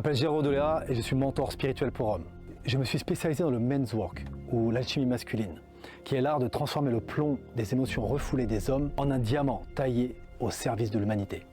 m'appelle Géraud Deléa et je suis mentor spirituel pour hommes. Je me suis spécialisé dans le men's work, ou l'alchimie masculine, qui est l'art de transformer le plomb des émotions refoulées des hommes en un diamant taillé au service de l'humanité.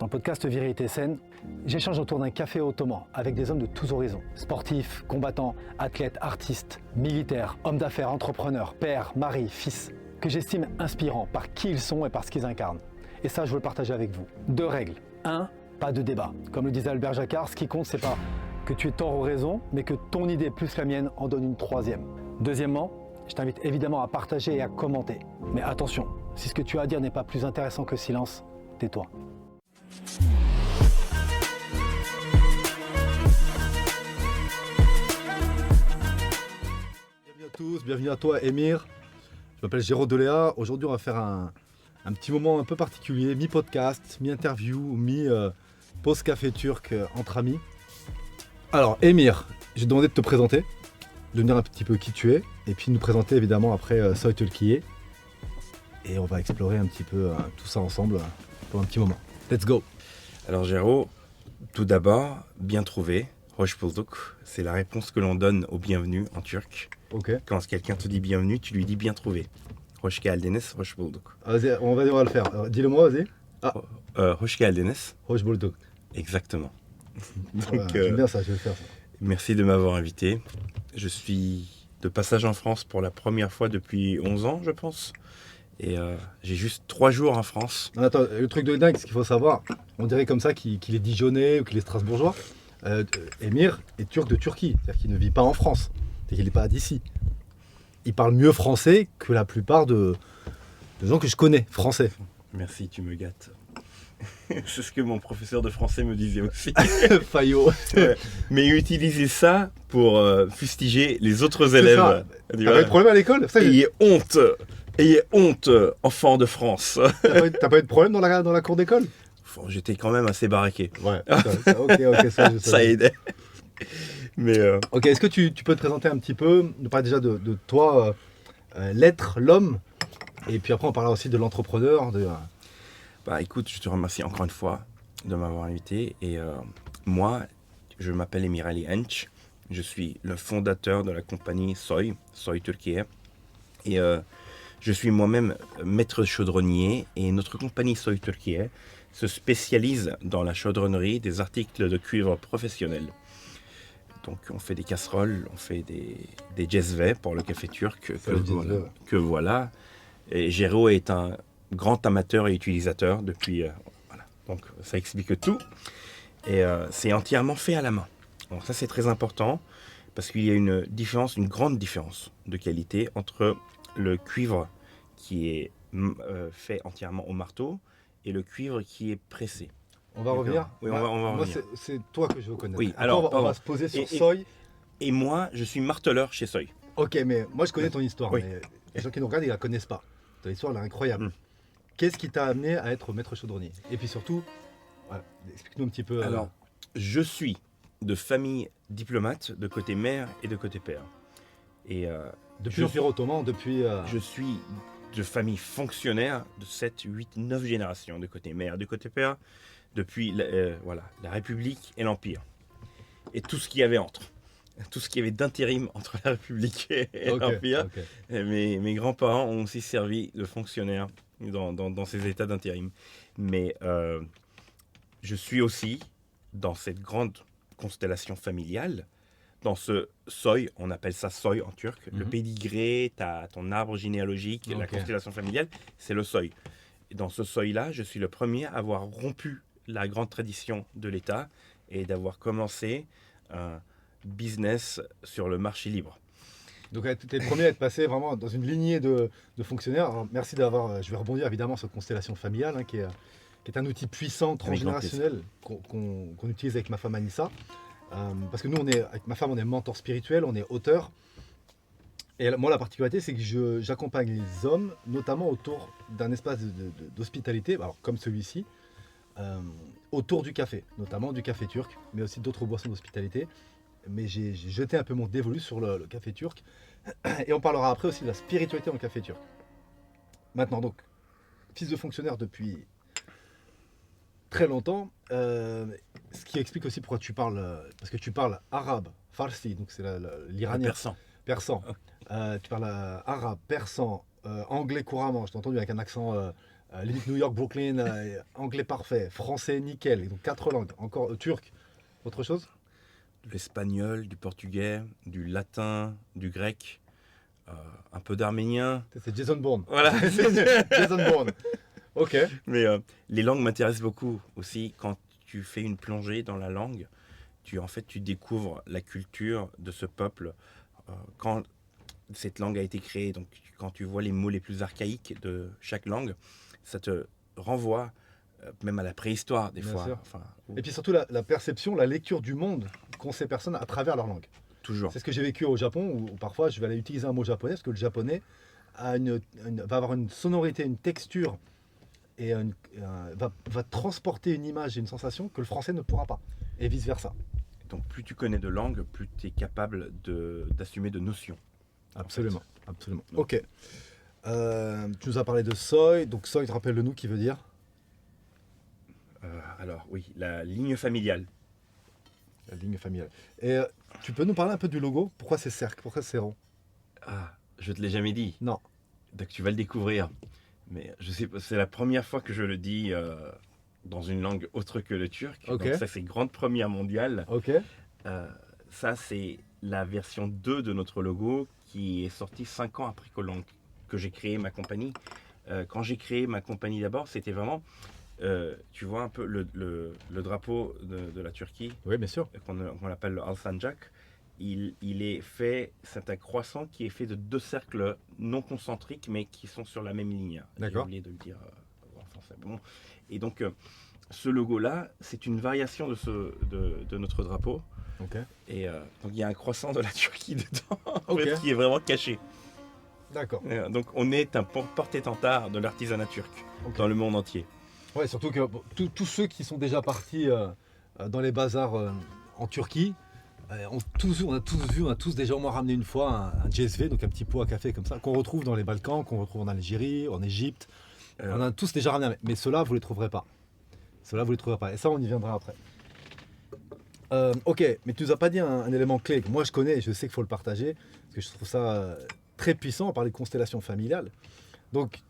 Dans le podcast Virilité Saine, j'échange autour d'un café ottoman avec des hommes de tous horizons. Sportifs, combattants, athlètes, artistes, militaires, hommes d'affaires, entrepreneurs, pères, maris, fils, que j'estime inspirants par qui ils sont et par ce qu'ils incarnent. Et ça, je veux le partager avec vous. 2 règles. 1, pas de débat. Comme le disait Albert Jacquard, ce qui compte, c'est pas que tu aies tort ou raison, mais que ton idée plus la mienne en donne une 3e. Deuxièmement, je t'invite évidemment à partager et à commenter. Mais attention, si ce que tu as à dire n'est pas plus intéressant que le silence, tais-toi. Bienvenue à tous, bienvenue à toi Émir. Je m'appelle Géraud Deléa. Aujourd'hui, on va faire un petit moment un peu particulier, mi-podcast, mi-interview, mi-pause café turc entre amis. Alors Émir, j'ai demandé de te présenter, de dire un petit peu qui tu es, et puis de nous présenter évidemment après Soy Türkiye. Et on va explorer un petit peu tout ça ensemble pour un petit moment. Let's go. Alors Géraud, tout d'abord, bien trouvé, hoş bulduk. C'est la réponse que l'on donne au bienvenu en turc. Ok. Quand quelqu'un te dit bienvenue, tu lui dis bien trouvé. Hoş geldiniz, hoş bulduk. Vas-y, on va le faire. Alors, dis-le-moi, vas-y. Hoş geldiniz. Hoş bulduk. Exactement. Donc, Voilà, j'aime bien ça, je vais le faire ça. merci de m'avoir invité. Je suis de passage en France pour la première fois depuis 11 ans, je pense. Et j'ai juste 3 jours en France. Non, attends, le truc de dingue, ce qu'il faut savoir, on dirait comme ça qu'il est dijonnais ou qu'il est strasbourgeois. Émir est turc de Turquie, c'est-à-dire qu'il ne vit pas en France, c'est qu'il n'est pas d'ici. Il parle mieux français que la plupart de gens que je connais, français. Merci, tu me gâtes. C'est ce que mon professeur de français me disait aussi. Fayot. Ouais. Mais utiliser ça pour fustiger les autres élèves. T'as pas eu de problème à l'école? Ça, Ayez honte, enfants de France. T'as pas eu de problème dans la cour d'école? J'étais quand même assez baraqué. Ouais, ok, ça, Ça aidait. Mais Ok, est-ce que tu peux te présenter un petit peu, nous parler déjà de toi, l'être, l'homme, et puis après on parlera aussi de l'entrepreneur, bah écoute, je te remercie encore une fois de m'avoir invité. Et moi, je m'appelle Émir Ali Ench. Je suis le fondateur de la compagnie Soy Türkiye. Et je suis moi-même maître chaudronnier. Et notre compagnie Soy Türkiye se spécialise dans la chaudronnerie des articles de cuivre professionnels. Donc on fait des casseroles, on fait des cezve pour le café turc que voilà. Et Géraud est un grand amateur et utilisateur depuis... voilà. Donc ça explique tout. Et c'est entièrement fait à la main. Donc ça c'est très important parce qu'il y a une grande différence de qualité entre le cuivre qui est fait entièrement au marteau et le cuivre qui est pressé. On va revenir. Oui, on va moi, revenir. c'est toi que je veux connaître. Oui, Après, alors, on va se poser sur Soy. Et moi, je suis marteleur chez Soy. Ok, mais moi je connais ton histoire, Oui. mais les gens qui nous regardent, ils la connaissent pas. Ton histoire, elle est incroyable. Qu'est-ce qui t'a amené à être maître chaudronnier? Et puis surtout, voilà, explique-nous un petit peu. Alors, je suis de famille diplomate, de côté mère et de côté père. Et depuis l'Empire ottoman, depuis... je suis de famille fonctionnaire de 7, 8, 9 générations de côté mère, de côté père, depuis la République et l'Empire. Et tout ce qu'il y avait entre. Tout ce qu'il y avait d'intérim entre la République et l'Empire. Okay. Et mes grands-parents ont aussi servi de fonctionnaires dans ces états d'intérim. Mais je suis aussi dans cette grande constellation familiale, dans ce soy, on appelle ça soy en turc, le pédigré, ton arbre généalogique, la constellation familiale, c'est le soy. Et dans ce soy-là, je suis le premier à avoir rompu la grande tradition de l'État et d'avoir commencé un business sur le marché libre. Donc tu es le premier à être passé vraiment dans une lignée de fonctionnaires. Alors, merci d'avoir, je vais rebondir évidemment sur constellation familiale, hein, qui est un outil puissant, transgénérationnel, qu'on utilise avec ma femme Anissa. Parce que nous, avec ma femme, on est mentor spirituel, on est auteur. Et moi, la particularité, c'est que j'accompagne les hommes, notamment autour d'un espace d'hospitalité, alors comme celui-ci, autour du café, notamment du café turc, mais aussi d'autres boissons d'hospitalité. Mais j'ai jeté un peu mon dévolu sur le café turc. Et on parlera après aussi de la spiritualité dans le café turc. Maintenant, donc, fils de fonctionnaire depuis très longtemps, ce qui explique aussi pourquoi tu parles, parce que tu parles arabe, farsi, donc c'est l'iranien. Persan. Persan. Tu parles arabe, persan, anglais couramment, je t'ai entendu avec un accent limite New York, Brooklyn, anglais parfait, français nickel, et donc 4 langues, encore turc, autre chose? De l'espagnol, du portugais, du latin, du grec, un peu d'arménien. C'est Jason Bourne. Voilà. Jason Bourne. Ok. Mais les langues m'intéressent beaucoup aussi. Quand tu fais une plongée dans la langue, en fait, tu découvres la culture de ce peuple. Quand cette langue a été créée, donc quand tu vois les mots les plus archaïques de chaque langue, ça te renvoie même à la préhistoire des Bien fois. sûr. Enfin, Et puis surtout la perception, la lecture du monde qu'ont ces personnes à travers leur langue. toujours. C'est ce que j'ai vécu au Japon, où parfois je vais aller utiliser un mot japonais, parce que le japonais va avoir une sonorité, une texture, et va transporter une image et une sensation que le français ne pourra pas, et vice-versa. Donc plus tu connais de langues, plus tu es capable d'assumer de notions. Absolument, En fait. absolument. Ok. Tu nous as parlé de Soy, donc Soy, rappelle-le-nous, qui veut dire Alors oui, la ligne familiale. la ligne familiale. Et tu peux nous parler un peu du logo? Pourquoi c'est cercle? Pourquoi c'est rond? Ah, je te l'ai jamais dit. Non. Donc tu vas le découvrir. Mais je sais pas, c'est la première fois que je le dis dans une langue autre que le turc. Ok. Donc ça c'est grande première mondiale. Ok. Ça c'est la version 2 de notre logo qui est sortie 5 ans après que j'ai créé ma compagnie. Quand j'ai créé ma compagnie d'abord, c'était vraiment, tu vois un peu le drapeau de la Turquie, Oui, bien sûr. qu'on appelle le Alsancak. Il est fait, c'est un croissant qui est fait de 2 cercles non concentriques mais qui sont sur la même ligne. D'accord. J'ai oublié de le dire en français. Bon. Et donc ce logo-là, c'est une variation de notre drapeau. Ok. Et donc il y a un croissant de la Turquie dedans en Ok. fait, qui est vraiment caché. D'accord. Donc on est un porte-étendard de l'artisanat turc Ok. dans le monde entier. Ouais, surtout que bon, tous ceux qui sont déjà partis dans les bazars en Turquie, on a tous déjà au moins ramené une fois un GSV, donc un petit pot à café comme ça, qu'on retrouve dans les Balkans, qu'on retrouve en Algérie, en Égypte. On a tous déjà ramené, mais ceux-là, vous les trouverez pas. Ceux-là, vous les trouverez pas. Et ça, on y viendra après. Ok, mais tu nous as pas dit un élément clé que moi je connais et je sais qu'il faut le partager, parce que je trouve ça très puissant. On parlait de constellation familiale. Donc,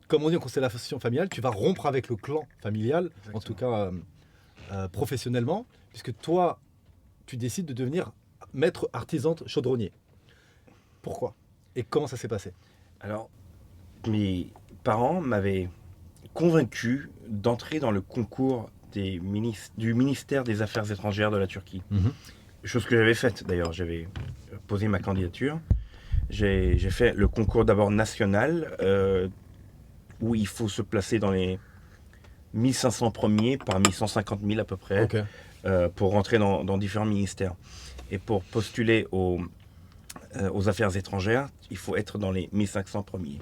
comme on dit en constellation familiale, tu vas rompre avec le clan familial, en tout cas professionnellement, puisque toi, tu décides de devenir maître artisan chaudronnier. Pourquoi? Et comment ça s'est passé? Alors, mes parents m'avaient convaincu d'entrer dans le concours du ministère des Affaires étrangères de la Turquie. Chose que j'avais faite d'ailleurs, j'avais posé ma candidature. J'ai fait le concours d'abord national, où il faut se placer dans les 1500 premiers parmi 150 000 à peu près, Ok. pour rentrer dans différents ministères. Et pour postuler aux affaires étrangères, il faut être dans les 1500 premiers.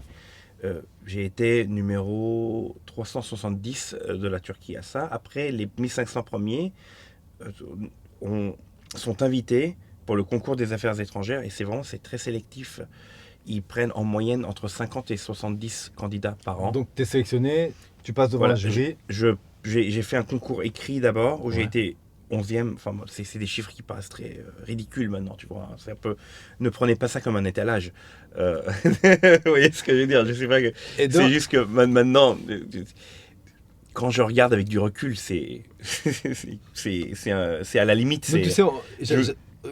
J'ai été numéro 370 de la Turquie à ça. Après, les 1500 premiers sont invités pour le concours des affaires étrangères et c'est très sélectif. Ils prennent en moyenne entre 50 et 70 candidats par an. Donc tu es sélectionné, tu passes devant Voilà, un jury. j'ai fait un concours écrit d'abord où j'ai Ouais. été 11e. Enfin, c'est des chiffres qui paraissent très ridicules maintenant, tu vois. C'est un peu, ne prenez pas ça comme un étalage. Vous voyez ce que je veux dire? Je sais pas. Et donc, C'est juste que maintenant, quand je regarde avec du recul, c'est à la limite. donc, tu sais,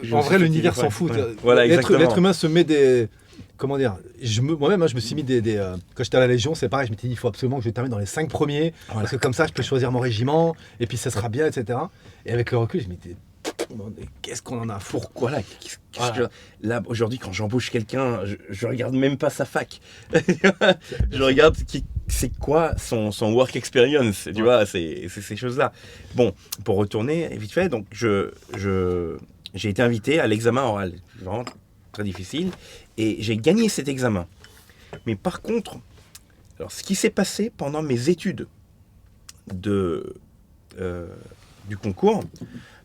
je en me vrai, suis l'univers fait- s'en fout. voilà. Voilà, L'être exactement. humain se met des. Comment dire? Moi-même, hein, je me suis mis quand j'étais à la Légion, c'est pareil, je m'étais dit, il faut absolument que je termine dans les 5 premiers, Voilà. parce que comme ça, je peux choisir mon régiment, et puis ça sera bien, etc. Et avec le recul, je me disais, qu'est-ce qu'on en a à foutre? Pourquoi là Voilà. Là, aujourd'hui, quand j'embauche quelqu'un, je regarde même pas sa fac. Je regarde c'est quoi son work experience, tu vois, c'est ces choses-là. Bon, pour retourner vite fait, donc j'ai été invité à l'examen oral, vraiment très difficile, et j'ai gagné cet examen. Mais par contre, alors, ce qui s'est passé pendant mes études du concours,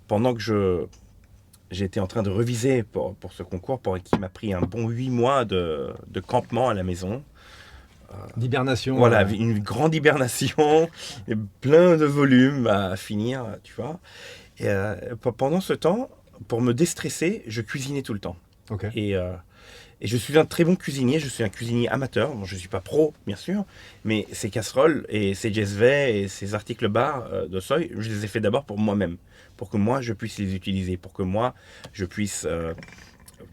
pendant que j'étais en train de reviser pour ce concours, qui m'a pris un bon 8 mois de campement à la maison, d'hibernation. Voilà, une grande hibernation, et plein de volume à finir, tu vois. Et pendant ce temps, pour me déstresser, je cuisinais tout le temps. Ok. Et je suis un très bon cuisinier, je suis un cuisinier amateur. Bon, je ne suis pas pro, bien sûr, mais ces casseroles et ces jezve et ces articles bar de soya, je les ai fait d'abord pour moi-même, pour que moi, je puisse les utiliser, pour que moi, je puisse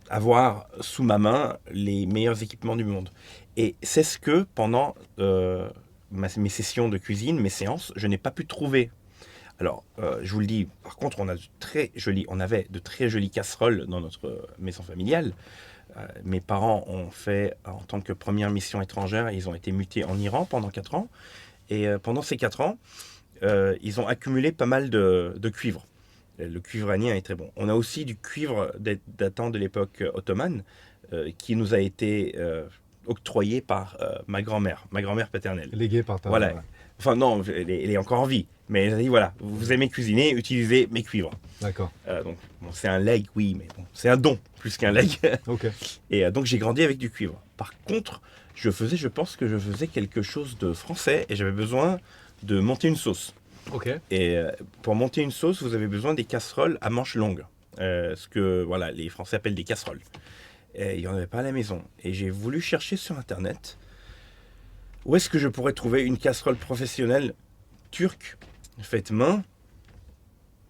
avoir sous ma main les meilleurs équipements du monde. Et c'est ce que, pendant mes sessions de cuisine, mes séances, je n'ai pas pu trouver. Alors, je vous le dis, par contre, on avait de très jolies casseroles dans notre maison familiale. Mes parents ont fait, en tant que première mission étrangère, ils ont été mutés en Iran pendant 4 ans. Et pendant ces 4 ans, ils ont accumulé pas mal de cuivre. Le cuivre iranien est très bon. On a aussi du cuivre datant de l'époque ottomane qui nous a été octroyé par ma grand-mère paternelle. Légué par ta... Voilà. Enfin non, elle est encore en vie. Mais elle a dit, voilà, vous aimez cuisiner, utilisez mes cuivres. D'accord. Donc, bon, c'est un leg, oui, mais bon, c'est un don plus qu'un leg. Ok. Et donc, j'ai grandi avec du cuivre. Par contre, je pense que je faisais quelque chose de français et j'avais besoin de monter une sauce. Ok. Et pour monter une sauce, vous avez besoin des casseroles à manches longues. Ce que voilà, les Français appellent des casseroles. Et il n'y en avait pas à la maison. Et j'ai voulu chercher sur Internet où est-ce que je pourrais trouver une casserole professionnelle turque, faite main.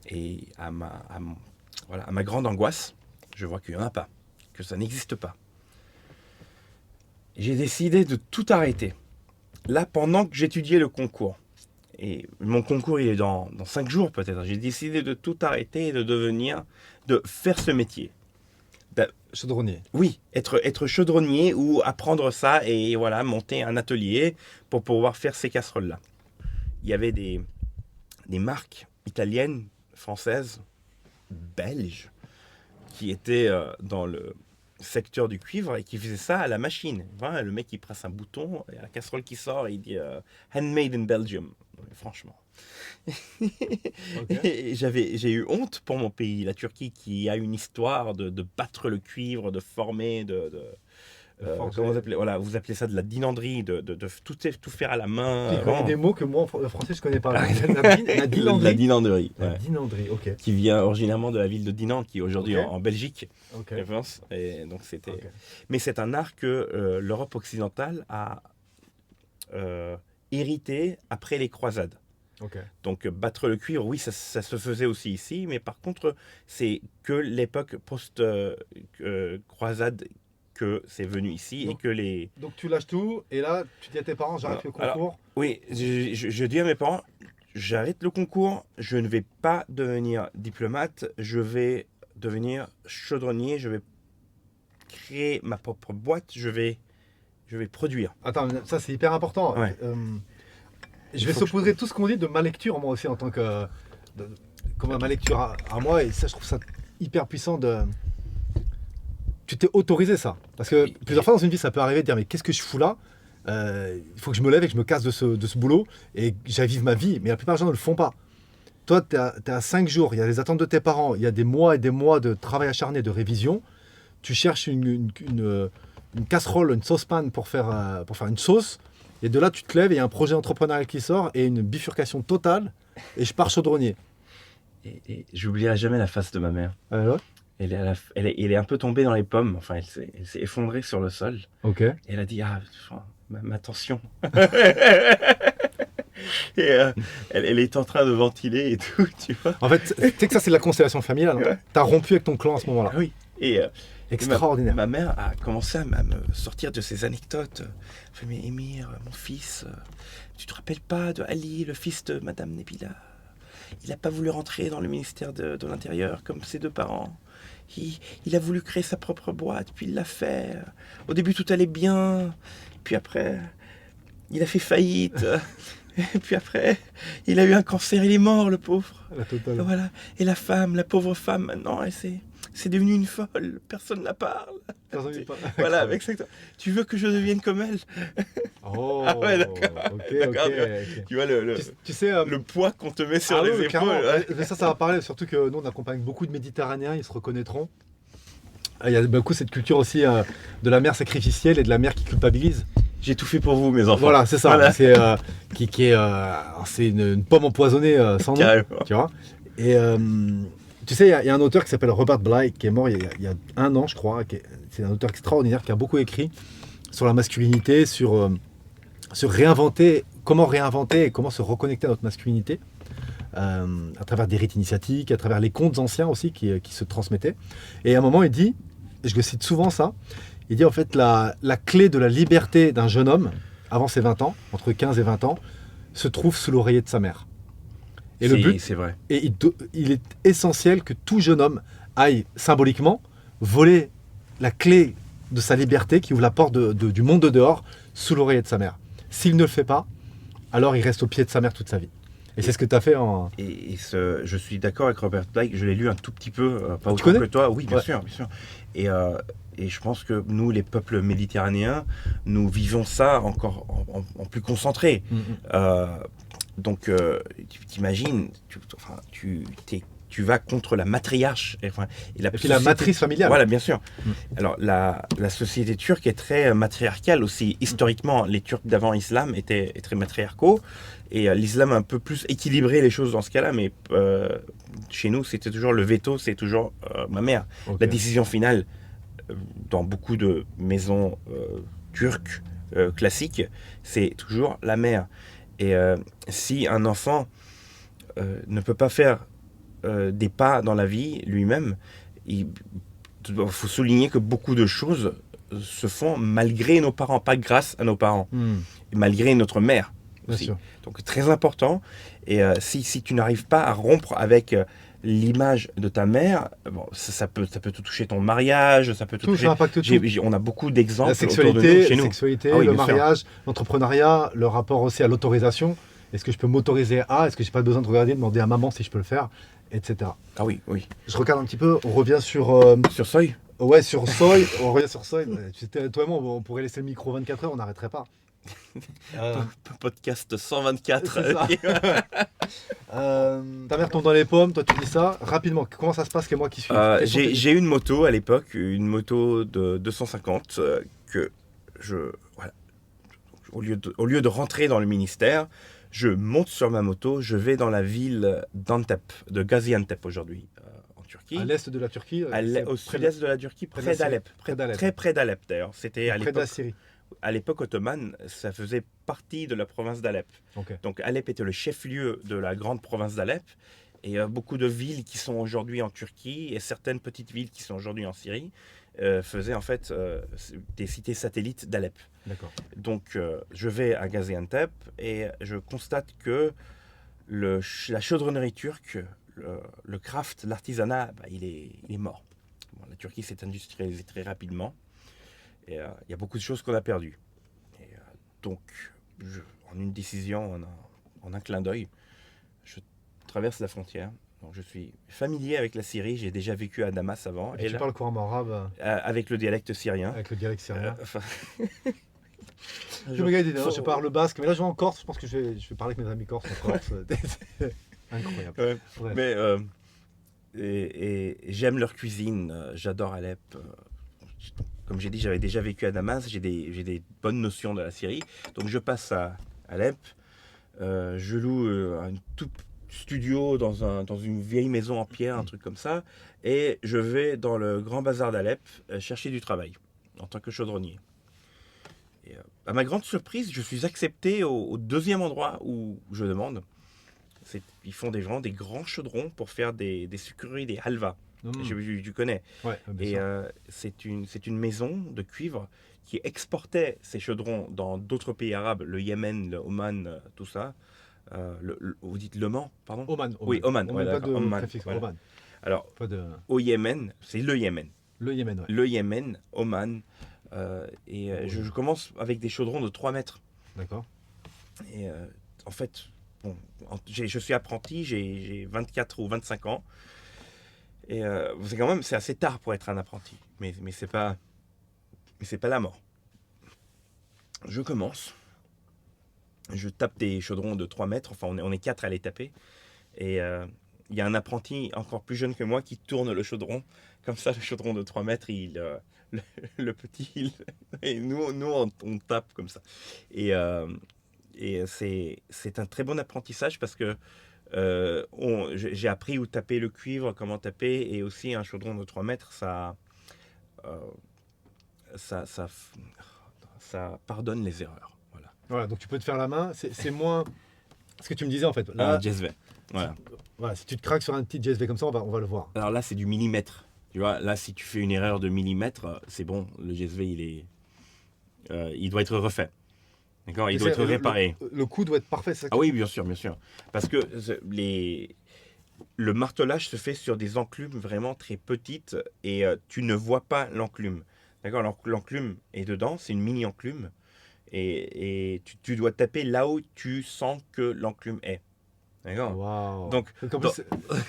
Et à ma grande angoisse, je vois qu'il n'y en a pas, que ça n'existe pas. J'ai décidé de tout arrêter. Là, pendant que j'étudiais le concours, et mon concours il est dans 5 jours peut-être, j'ai décidé de tout arrêter et de faire ce métier. Chaudronnier. Oui, être chaudronnier ou apprendre ça et voilà, monter un atelier pour pouvoir faire ces casseroles-là. Il y avait des marques italiennes, françaises, belges, qui étaient dans le secteur du cuivre et qui faisaient ça à la machine. Voilà, le mec, il presse un bouton, il y a la casserole qui sort et il dit handmade in Belgium. Franchement. Okay. Et j'ai eu honte pour mon pays, la Turquie, qui a une histoire de battre le cuivre, de former, comment vous appelez, voilà, vous appelez ça de la dinanderie, de tout faire à la main. Tu connais des mots que moi en français je connais pas. La dinanderie. La dinanderie. La Ouais. dinanderie, ok. Qui vient originairement de la ville de Dinan, qui est aujourd'hui Ok. en Belgique, Ok. je pense. Et donc c'était. Ok. Mais c'est un art que l'Europe occidentale a hérité après les croisades. Ok. Donc battre le cuivre, oui, ça se faisait aussi ici, mais par contre, c'est que l'époque post-croisade que c'est venu ici Donc- et que les... Donc tu lâches tout et là tu dis à tes parents j'arrête le Alors, concours. Oui, je dis à mes parents, j'arrête le concours, je ne vais pas devenir diplomate, je vais devenir chaudronnier, je vais créer ma propre boîte, je vais produire. Attends, ça c'est hyper important. Ouais. Je vais saupoudrer tout ce qu'on dit de ma lecture moi aussi en tant que comme ma lecture à moi et ça je trouve ça hyper puissant de. Tu t'es autorisé ça parce que Oui. plusieurs fois dans une vie ça peut arriver de dire mais qu'est-ce que je fous là. Il faut que je me lève et que je me casse de ce boulot et que j'avive ma vie mais la plupart des gens ne le font pas. Toi t'es à 5 jours, il y a les attentes de tes parents, il y a des mois et des mois de travail acharné, de révision. Tu cherches une casserole, une saucepan pour faire une sauce. Et de là, tu te lèves et il y a un projet entrepreneurial qui sort et une bifurcation totale. Et je pars chaudronnier. Et j'oublierai jamais la face de ma mère. Ouais. Elle est un peu tombée dans les pommes, enfin elle s'est effondrée sur le sol. Ok. Et elle a dit, ma tension. Et elle est en train de ventiler et tout, tu vois. En fait, tu sais que ça, c'est de la constellation familiale. Ouais. T'as rompu avec ton clan à ce moment-là. Ah oui. Et Extraordinaire. ma mère a commencé à me sortir de ses anecdotes. Elle fait, mais Émir, mon fils, tu te rappelles pas de Ali, le fils de Madame Nebila? Il n'a pas voulu rentrer dans le ministère de l'Intérieur comme ses 2 parents. Il a voulu créer sa propre boîte, puis il l'a fait. Au début, tout allait bien. Puis après, il a fait faillite. Et puis après, il a eu un cancer, il est mort, le pauvre. La totale. Voilà. Et la pauvre femme, maintenant, c'est devenu une folle. Personne ne la parle. Personne n'y parle. Voilà, avec ça. Tu veux que je devienne comme elle? Oh, Ah ouais, d'accord. Ok, D'accord, ok. Tu vois Tu sais, le poids qu'on te met sur ah les oui, épaules. clairement. Ouais. Mais ça va parler. Surtout que nous, on accompagne beaucoup de Méditerranéens, ils se reconnaîtront. Il y a beaucoup cette culture aussi de la mère sacrificielle et de la mère qui culpabilise. J'ai tout fait pour vous, mes enfants. Voilà, c'est ça. Voilà. C'est une pomme empoisonnée sans nom. Carrément. Tu vois. Et tu sais, il y a un auteur qui s'appelle Robert Bly, qui est mort il y a 1 an, je crois. C'est un auteur extraordinaire qui a beaucoup écrit sur la masculinité, sur comment réinventer et comment se reconnecter à notre masculinité. À travers des rites initiatiques, à travers les contes anciens aussi qui se transmettaient. Et à un moment, il dit, et je le cite souvent ça, il dit en fait la clé de la liberté d'un jeune homme, avant ses 20 ans, entre 15 et 20 ans, se trouve sous l'oreiller de sa mère. Et le but, c'est vrai. et il est essentiel que tout jeune homme aille symboliquement voler la clé de sa liberté qui ouvre la porte du monde de dehors sous l'oreiller de sa mère. S'il ne le fait pas, alors il reste au pied de sa mère toute sa vie. Et c'est ce que tu as fait en... Je suis d'accord avec Robert Blake, je l'ai lu un tout petit peu, pas Tu autant connais que toi. Oui, bien Ouais. sûr, bien sûr. Et je pense que nous, les peuples méditerranéens, nous vivons ça encore en plus concentré. Donc, tu t'imagines, tu vas contre la matriarche et Et puis la matrice familiale. Voilà, bien sûr. Alors, la société turque est très matriarcale aussi. Historiquement, les Turcs d'avant l'islam étaient très matriarcaux. Et l'islam a un peu plus équilibré les choses dans ce cas-là. Mais chez nous, c'était toujours le veto, c'est toujours ma mère. Ok. La décision finale, dans beaucoup de maisons turques classiques, c'est toujours la mère. Et si un enfant ne peut pas faire des pas dans la vie lui-même, il faut souligner que beaucoup de choses se font malgré nos parents, pas grâce à nos parents, et malgré notre mère Bien aussi. sûr. Donc très important. Et si tu n'arrives pas à rompre avec l'image de ta mère, bon, ça peut te toucher ton mariage, ça peut te Tout, toucher. ça impacte tout. On a beaucoup d'exemples La autour de nous, chez nous. sexualité, Ah oui, le bien sûr. mariage, l'entrepreneuriat, le rapport aussi à l'autorisation. Est-ce que je peux m'autoriser à? Est-ce que j'ai pas besoin de regarder, de demander à maman si je peux le faire, etc. Ah oui, oui. Je regarde un petit peu, on revient sur... Sur Soy, ouais, sur Soy, on revient sur Soy. Toi et moi, on pourrait laisser le micro 24 heures, on n'arrêterait pas. podcast 124. C'est ça. Ta mère tombe dans les pommes, toi tu dis ça. Rapidement, comment ça se passe que moi qui suis J'ai eu une moto à l'époque, une moto de 250 que voilà. Au lieu de rentrer dans le ministère, je monte sur ma moto, je vais dans la ville d'Antep, de Gaziantep aujourd'hui, en Turquie. À l'est de la Turquie, Au sud-est de la Turquie, près de la près d'Alep. Près d'Alep. Très près d'Alep d'ailleurs. C'était près de la Syrie. à l'époque ottomane, ça faisait partie de la province d'Alep. Ok. Donc Alep était le chef-lieu de la grande province d'Alep. Et beaucoup de villes qui sont aujourd'hui en Turquie et certaines petites villes qui sont aujourd'hui en Syrie faisaient en fait des cités satellites d'Alep. D'accord. Donc je vais à Gaziantep et je constate que la chaudronnerie turque, le craft, l'artisanat, il est mort. Bon, la Turquie s'est industrialisée très rapidement et il y a beaucoup de choses qu'on a perdues. Et, donc, en une décision, en un clin d'œil, je traverse la frontière. Donc, je suis familier avec la Syrie, j'ai déjà vécu à Damas avant. Et tu là, parles couramment arabe avec le dialecte syrien. avec le dialecte syrien. Enfin, Je me regarde, non, je parle basque, mais là je vais en Corse, je pense que je vais parler avec mes amis corses en Corse. Incroyable. Ouais. Bref. Mais et j'aime leur cuisine, j'adore Alep. Comme j'ai dit, j'avais déjà vécu à Damas, j'ai des bonnes notions de la Syrie. Donc je passe à Alep, je loue un tout studio dans une vieille maison en pierre, un truc comme ça, et je vais dans le grand bazar d'Alep chercher du travail en tant que chaudronnier. Et, à ma grande surprise, je suis accepté au deuxième endroit où je demande. Ils font des grands chaudrons pour faire des sucreries, des halvas. Tu connais. Ouais, bien Et sûr. c'est une maison de cuivre qui exportait ces chaudrons dans d'autres pays arabes, le Yémen, le Oman, tout ça. Vous dites Le Mans, pardon? Oman. Oui, Oman. On Ouais, met pas d'accord, de Oman, préfixe, voilà. Oman. Alors, Pas de... au Yémen, c'est le Yémen. Le Yémen, ouais. Le Yémen, Oman. Je commence avec des chaudrons de 3 mètres. D'accord. Et en fait, bon, je suis apprenti, j'ai 24 ou 25 ans. Et c'est assez tard pour être un apprenti. Mais c'est pas la mort. Je commence. Je tape des chaudrons de 3 mètres. Enfin, on est 4 à les taper. Et il y a un apprenti encore plus jeune que moi qui tourne le chaudron. Comme ça, le chaudron de 3 mètres, le petit, et nous on tape comme ça. Et c'est un très bon apprentissage parce que j'ai appris où taper le cuivre, comment taper, et aussi un chaudron de 3 mètres, ça pardonne les erreurs. Voilà. Voilà, donc tu peux te faire la main, c'est moins... Ce que tu me disais en fait. Là, JSV. Voilà. Voilà, si tu te craques sur un petit JSV comme ça, on va le voir. Alors là, c'est du millimètre. Tu vois, là, si tu fais une erreur de millimètre, c'est bon, le JSV, il doit être refait. D'accord, il doit être réparé. Le coup doit être parfait, c'est ça? Ah oui, bien sûr, bien sûr. Parce que le martelage se fait sur des enclumes vraiment très petites et tu ne vois pas l'enclume. D'accord, l'enclume est dedans, c'est une mini enclume et tu dois taper là où tu sens que l'enclume est. D'accord. Wow. Donc,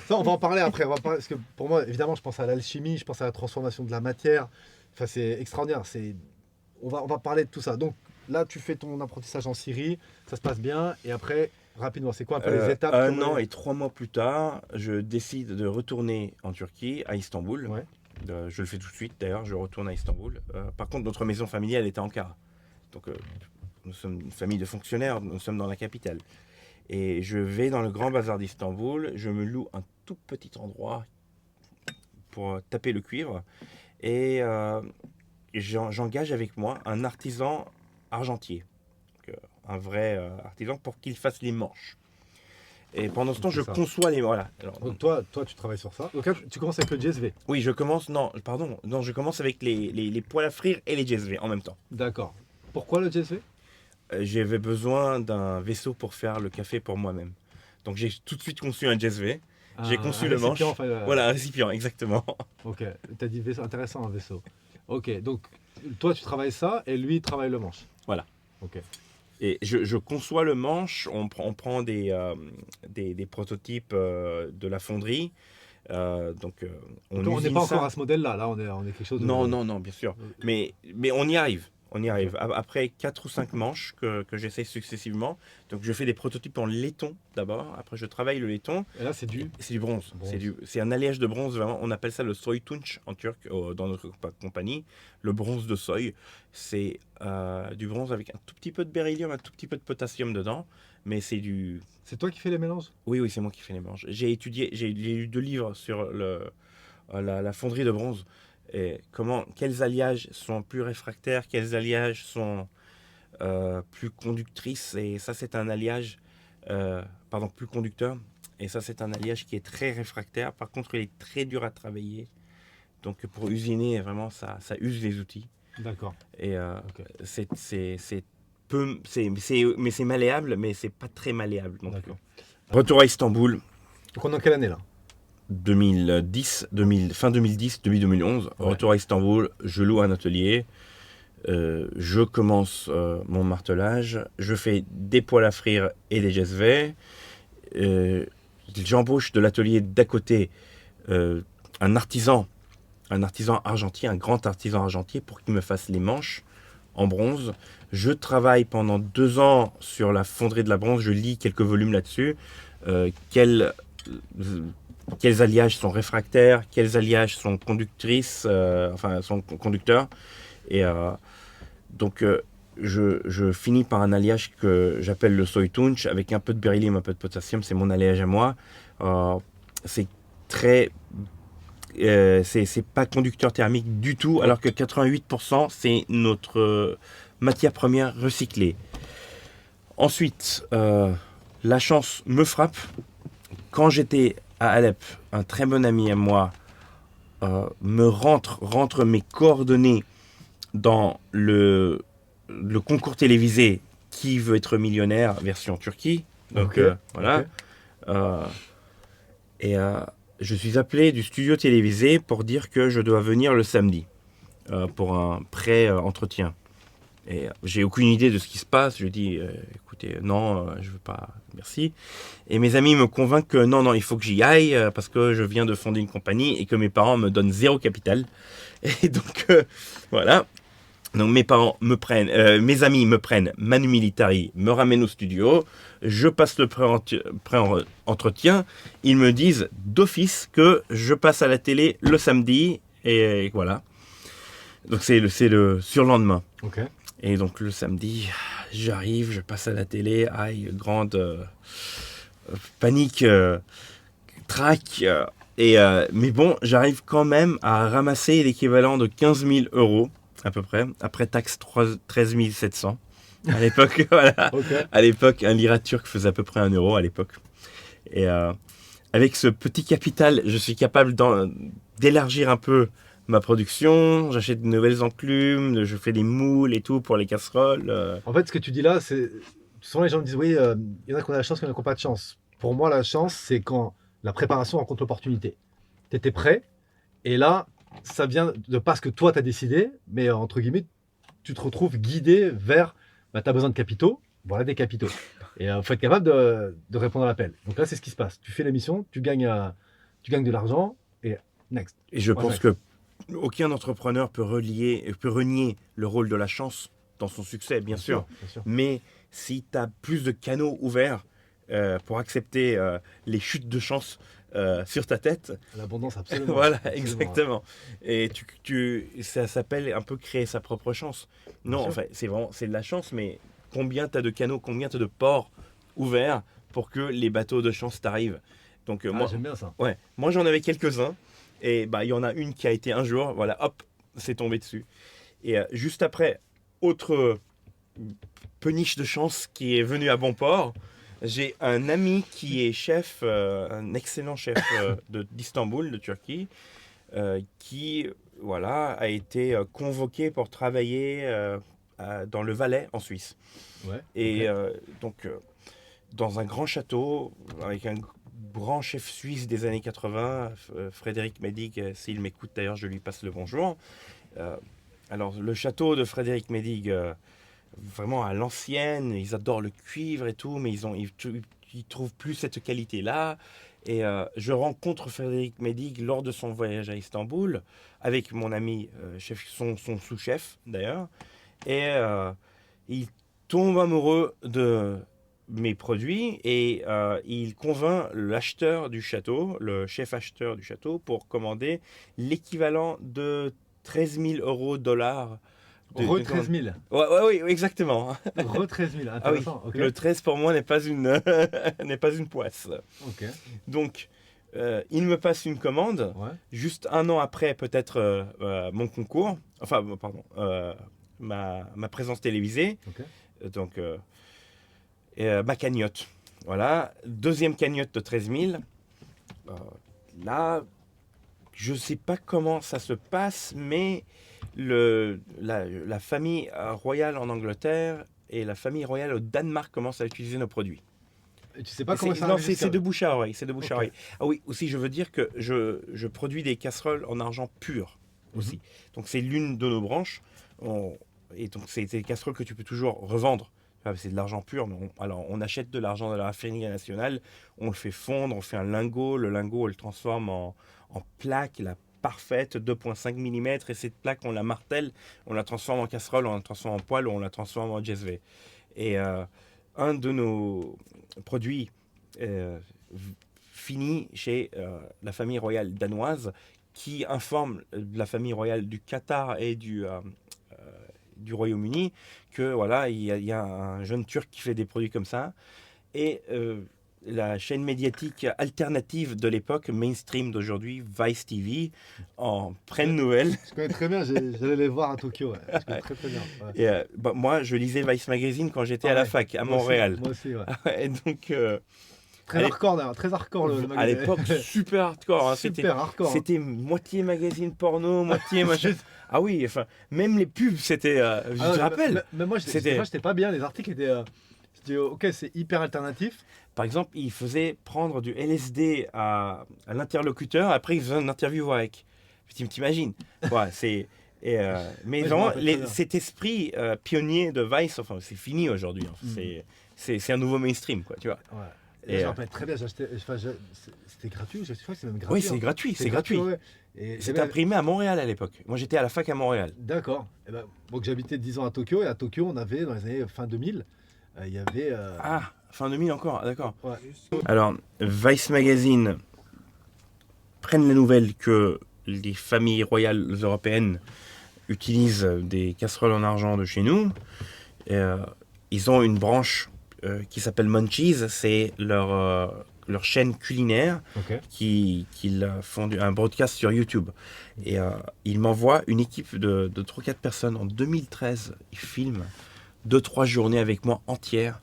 ça, on va en parler après. Parce que pour moi, évidemment, je pense à l'alchimie, je pense à la transformation de la matière. Enfin, c'est extraordinaire. On va parler de tout ça. Donc là, tu fais ton apprentissage en Syrie, ça se passe bien. Et après, rapidement, c'est quoi un peu les étapes? 1 an et 3 mois plus tard, je décide de retourner en Turquie, à Istanbul. Ouais. Je le fais tout de suite, d'ailleurs, je retourne à Istanbul. Par contre, notre maison familiale est à Ankara. Donc, nous sommes une famille de fonctionnaires, nous sommes dans la capitale. Et je vais dans le grand bazar d'Istanbul, je me loue un tout petit endroit pour taper le cuivre. Et j'engage avec moi un artisan argentier. Donc, un vrai artisan pour qu'il fasse les manches. Et pendant ce temps, je conçois les... Voilà. Alors, donc toi, tu travailles sur ça. Donc là, tu commences avec le JSV. Oui, je commence... Non, pardon. Non, je commence avec les poêles à frire et les JSV en même temps. D'accord. Pourquoi le JSV? J'avais besoin d'un vaisseau pour faire le café pour moi-même. Donc j'ai tout de suite conçu un JSV. J'ai conçu le manche. Voilà, un récipient, exactement. Ok, tu as dit vaisseau, intéressant, un vaisseau. Ok, donc toi tu travailles ça et lui il travaille le manche. Voilà. Ok. Et je conçois le manche, on prend des prototypes de la fonderie. Donc on n'est pas encore à ce modèle-là, là on est quelque chose de... Non, bien sûr. Mais on y arrive. On y arrive. Après 4 ou 5 manches que j'essaye successivement. Donc je fais des prototypes en laiton d'abord. Après je travaille le laiton. Et là c'est du bronze. C'est un alliage de bronze. Vraiment. On appelle ça le soy tunç en turc dans notre compagnie. Le bronze de soy. C'est du bronze avec un tout petit peu de beryllium, un tout petit peu de potassium dedans. Mais c'est du... C'est toi qui fais les mélanges? Oui, c'est moi qui fais les mélanges. J'ai lu 2 livres sur la fonderie de bronze. Et quels alliages sont plus réfractaires, quels alliages sont plus conductrices. Et ça, c'est un alliage, plus conducteur. Et ça, c'est un alliage qui est très réfractaire. Par contre, il est très dur à travailler. Donc, pour usiner, vraiment, ça use les outils. D'accord. Et mais c'est malléable, mais c'est pas très malléable. Donc, retour à Istanbul. Donc, on est en quelle année là? 2010, fin 2010, début 2011, ouais. Retour à Istanbul, je loue un atelier, je commence mon martelage, je fais des poêles à frire et des JSV, j'embauche de l'atelier d'à côté un artisan argentier, un grand artisan argentier pour qu'il me fasse les manches en bronze. Je travaille pendant 2 ans sur la fonderie de la bronze, je lis quelques volumes là-dessus, quels alliages sont réfractaires, quels alliages sont conductrices, sont conducteurs. Et donc, je finis par un alliage que j'appelle le soy tunç, avec un peu de beryllium, un peu de potassium. C'est mon alliage à moi. C'est pas conducteur thermique du tout, alors que 88%, c'est notre matière première recyclée. Ensuite, la chance me frappe. Quand j'étais à Alep, un très bon ami à moi me rentre mes coordonnées dans le concours télévisé Qui veut être millionnaire version Turquie. Donc voilà. Et je suis appelé du studio télévisé pour dire que je dois venir le samedi pour un pré-entretien. Et j'ai aucune idée de ce qui se passe. Je dis, écoutez, non, je veux pas, merci. Et mes amis me convainquent que non, il faut que j'y aille parce que je viens de fonder une compagnie et que mes parents me donnent 0 capital. Et donc, voilà. Donc mes amis me prennent Manu Militari, me ramènent au studio, je passe le pré-entretien, ils me disent d'office que je passe à la télé le samedi, et voilà. Donc c'est le surlendemain. Ok. Et donc le samedi, j'arrive, je passe à la télé, aïe, grande panique, trac. Mais bon, j'arrive quand même à ramasser l'équivalent de 15 000 euros à peu près, après taxe 13 700. À l'époque, voilà. Ok. À l'époque, un lira turc faisait à peu près 1 euro à l'époque. Et avec ce petit capital, je suis capable d'élargir un peu ma production. J'achète de nouvelles enclumes, je fais des moules et tout pour les casseroles. En fait, ce que tu dis là, c'est. Souvent, les gens me disent oui, il y en a qui ont de la chance, il y en a qui n'ont pas de chance. Pour moi, la chance, c'est quand la préparation rencontre l'opportunité. Tu étais prêt, et là, ça vient de pas ce que toi, tu as décidé, mais entre guillemets, tu te retrouves guidé vers. Tu as besoin de capitaux, voilà des capitaux. Et il faut être capable de répondre à l'appel. Donc là, c'est ce qui se passe. Tu fais l'émission, tu gagnes de l'argent, et next. Et je pense next. que aucun entrepreneur peut renier le rôle de la chance dans son succès, bien sûr. Bien sûr. Mais si tu as plus de canaux ouverts pour accepter les chutes de chance sur ta tête, L'abondance, absolument. voilà, Absolument. exactement. Et ça s'appelle un peu créer sa propre chance. Non, sûr. en fait, c'est de la chance, mais combien tu as de canaux, combien tu as de ports ouverts pour que les bateaux de chance t'arrivent. Donc moi, J'aime bien ça. ouais, moi j'en avais quelques-uns. Et bah, il y en a une qui a été un jour, voilà, hop, c'est tombé dessus. Et juste après, autre peniche de chance qui est venu à bon port, j'ai un ami qui est chef, un excellent chef d'Istanbul, de Turquie, qui voilà, a été convoqué pour travailler dans le Valais en Suisse. Ouais. Et Ok. donc, dans un grand château, avec un grand chef suisse des années 80, Frédéric Médig, s'il m'écoute d'ailleurs, je lui passe le bonjour. Alors, le château de Frédéric Médig, vraiment à l'ancienne, ils adorent le cuivre et tout, mais ils trouvent plus cette qualité-là. Et je rencontre Frédéric Médig lors de son voyage à Istanbul, avec mon ami, son sous-chef d'ailleurs. Et il tombe amoureux de mes produits et il convainc l'acheteur du château, le chef acheteur du château, pour commander l'équivalent de 13 000 euros dollars. Re 13 000. Oui, exactement. Re 13 000, Ah oui, intéressant. Ok. le 13 pour moi n'est pas une, n'est pas une poisse. Ok. Donc, il me passe une commande, Ouais. juste 1 an après peut-être mon concours, enfin, pardon, ma présence télévisée. Ok. Donc, ma cagnotte. Voilà. Deuxième cagnotte de 13 000. Là, je ne sais pas comment ça se passe, mais la famille royale en Angleterre et la famille royale au Danemark commencent à utiliser nos produits. Et tu sais pas comment ça Non, arrive c'est jusqu'à- de bouche à oreille. C'est de bouche Ok. à oreille. Ah oui, aussi, je veux dire que je produis des casseroles en argent pur aussi. Donc, c'est l'une de nos branches. Et donc, c'est des casseroles que tu peux toujours revendre. C'est de l'argent pur. Mais on achète de l'argent de la raffinerie nationale, on le fait fondre, on fait un lingot. Le lingot, on le transforme en plaque, la parfaite, 2,5 mm. Et cette plaque, on la martèle, on la transforme en casserole, on la transforme en poêle, ou on la transforme en GSV. Et un de nos produits finit chez la famille royale danoise, qui informe la famille royale du Qatar et du Royaume-Uni que voilà, il y a un jeune Turc qui fait des produits comme ça. Et la chaîne médiatique alternative de l'époque, mainstream d'aujourd'hui, Vice TV, en prennent nouvelle. Je connais très bien, j'allais les voir à Tokyo. Ouais. Je connais très très bien. Ouais. Et moi, je lisais Vice Magazine quand j'étais Ah à la ouais. fac, à Moi aussi, Montréal. Moi aussi, ouais. Et donc, Très hardcore, d'ailleurs, très hardcore le à magasin. l'époque, super hardcore. Hein. Super hardcore. C'était moitié magazine porno, moitié machin. Ah oui, enfin, même les pubs, c'était. Je te rappelle. Mais moi, j'étais pas bien. Les articles étaient. Je dis, ok, c'est hyper alternatif. Par exemple, il faisait prendre du LSD à l'interlocuteur, après il faisait une interview avec. T'imagines. Ouais, c'est. Mais Ouais, vraiment, je me rappelle très bien. cet esprit pionnier de Vice, enfin, c'est fini aujourd'hui. Hein. C'est un nouveau mainstream, quoi, tu vois. Ouais. Et, Et je me rappelle très bien, c'était gratuit, je crois que c'est même gratuit. Oui, c'est hein. gratuit, c'est gratuit. Ouais. Et C'était imprimé à Montréal à l'époque. Moi, j'étais à la fac à Montréal. D'accord. Et ben, donc j'habitais 10 ans à Tokyo, et à Tokyo, on avait, dans les années fin 2000, il y avait... Ah, fin 2000 encore, d'accord. ouais. Alors, Vice Magazine prennent la nouvelle que les familles royales européennes utilisent des casseroles en argent de chez nous. Et, ils ont une branche qui s'appelle Munchies, c'est leur chaîne culinaire Ok. qu'ils font un broadcast sur YouTube. Et ils m'envoient une équipe de 3-4 personnes. En 2013, ils filment 2-3 journées avec moi entières.